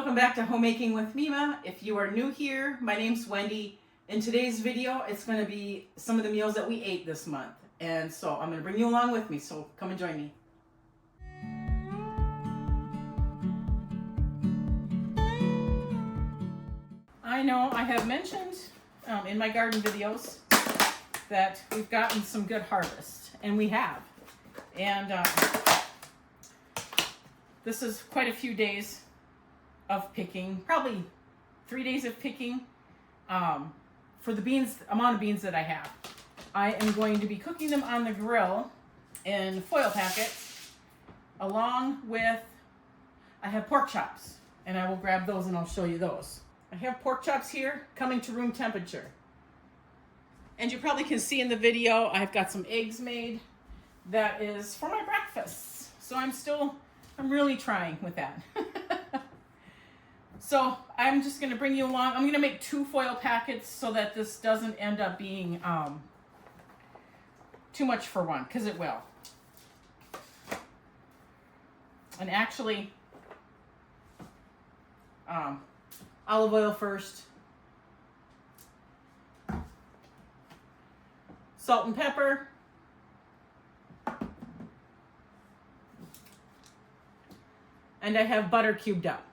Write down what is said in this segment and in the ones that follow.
welcome back to Homemaking with Mima. If you are new here, my name's Wendy. In today's video, it's going to be some of the meals that we ate this month. And so I'm going to bring you along with me, so come and join me. I know I have mentioned in my garden videos that we've gotten some good harvest, and we have. And this is quite a few days of picking, probably 3 days of picking for the beans, amount of beans that I have. I am going to be cooking them on the grill in foil packets, along with, I have pork chops, and I will grab those and I'll show you those. I have pork chops here coming to room temperature. And you probably can see in the video, I've got some eggs made. That is for my breakfast. So I'm really trying with that. So I'm just going to bring you along. I'm going to make 2 foil packets so that this doesn't end up being too much for one, because it will. And actually, olive oil first, salt and pepper, and I have butter cubed up.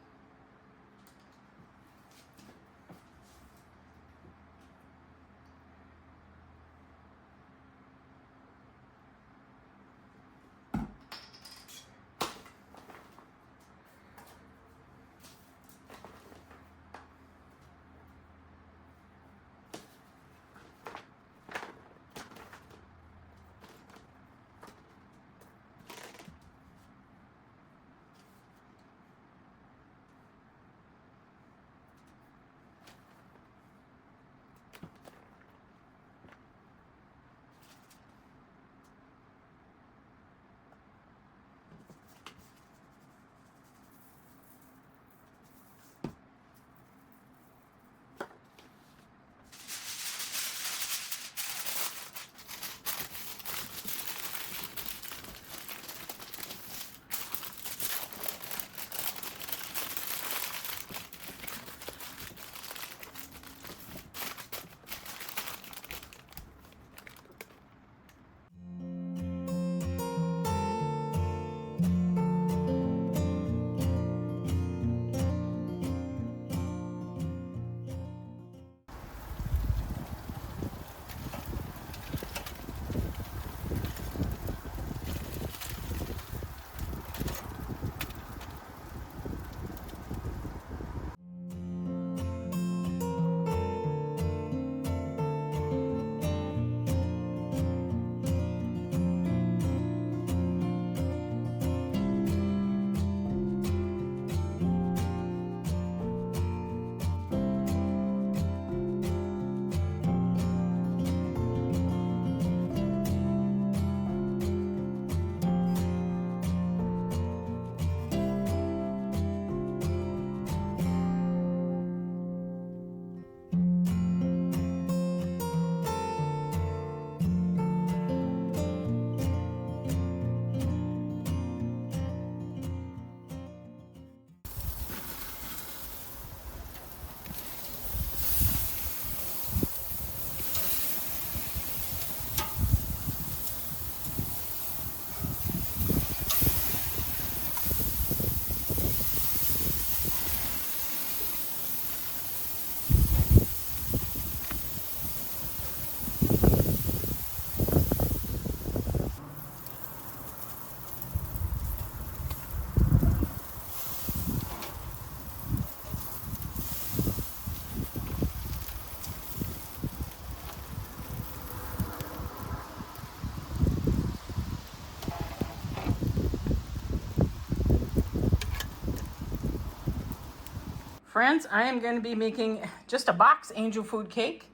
Friends, I am going to be making just a box angel food cake.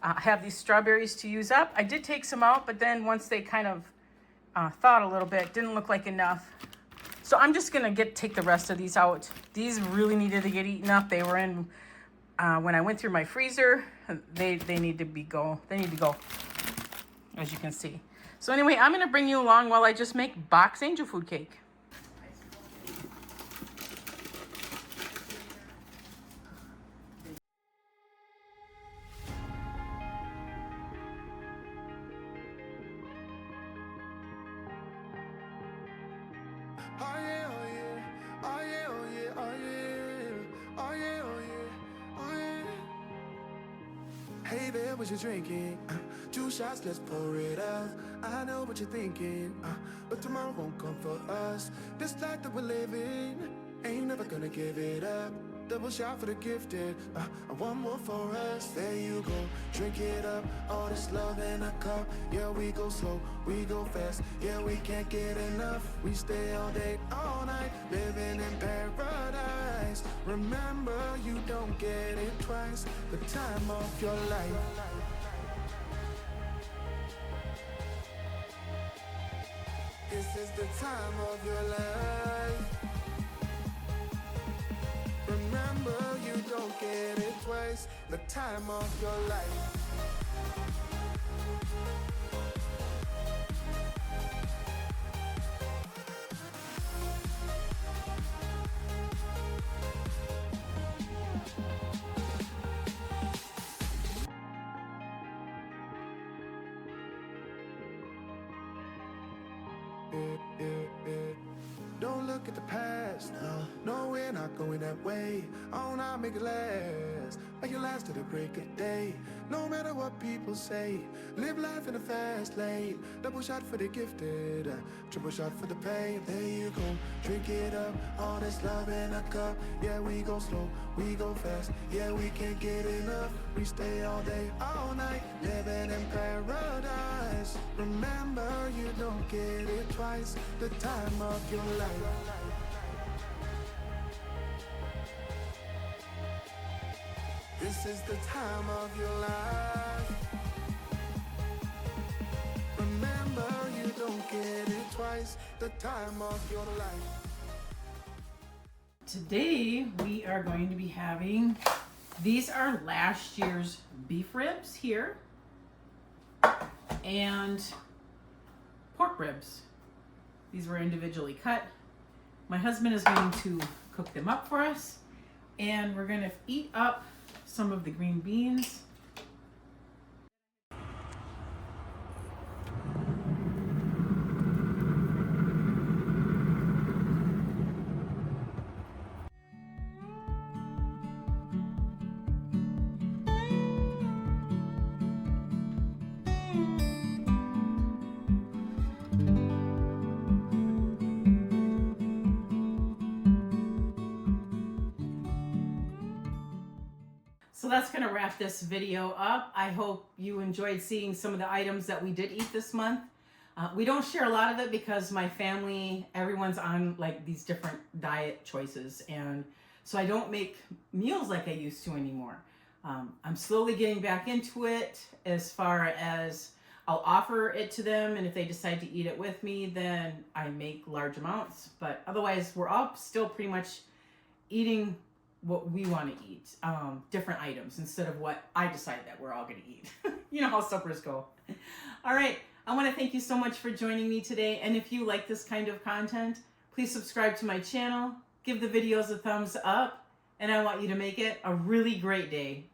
I have these strawberries to use up. I did take some out, but then once they kind of thawed a little bit, didn't look like enough. So I'm just going to take the rest of these out. These really needed to get eaten up. They were in, when I went through my freezer, they need to go, as you can see. So anyway, I'm going to bring you along while I just make box angel food cake. Oh yeah, oh yeah, oh yeah, oh yeah, oh yeah, oh yeah, oh yeah, oh yeah. Hey there, what you drinking? 2 shots, let's pour it out. I know what you're thinking, but tomorrow won't come for us. This life that we're living, ain't never gonna give it up. Double shot for the gifted, one more for us. There you go, drink it up. All this love in a cup. Yeah, we go slow, we go fast. Yeah, we can't get enough. We stay all day, all night, living in paradise. Remember, you don't get it twice. The time of your life. This is the time of your life. Remember, you don't get it twice. The time of your life. Don't look at the past, no, we're not going that way. Oh, now make it last, make it last to the break of day. No matter what people say, live life in a fast lane. Double shot for the gifted, triple shot for the pain. There you go, drink it up, all this love in a cup. Yeah, we go slow, we go fast. Yeah, we can't get enough. We stay all day, all night, living in paradise. Remember, you don't get it twice. The time of your life. This is the time of your life. Remember, you don't get it twice. The time of your life. Today we are going to be having, these are last year's beef ribs here, and pork ribs. These were individually cut. My husband is going to cook them up for us, and we're going to eat up some of the green beans. So that's going to wrap this video up. I hope you enjoyed seeing some of the items that we did eat this month. We don't share a lot of it because my family, everyone's on like these different diet choices. And so I don't make meals like I used to anymore. I'm slowly getting back into it as far as I'll offer it to them. And if they decide to eat it with me, then I make large amounts. But otherwise, we're all still pretty much eating what we want to eat, different items instead of what I decide that we're all going to eat. You know how suppers go. All right. I want to thank you so much for joining me today. And if you like this kind of content, please subscribe to my channel, give the videos a thumbs up, and I want you to make it a really great day.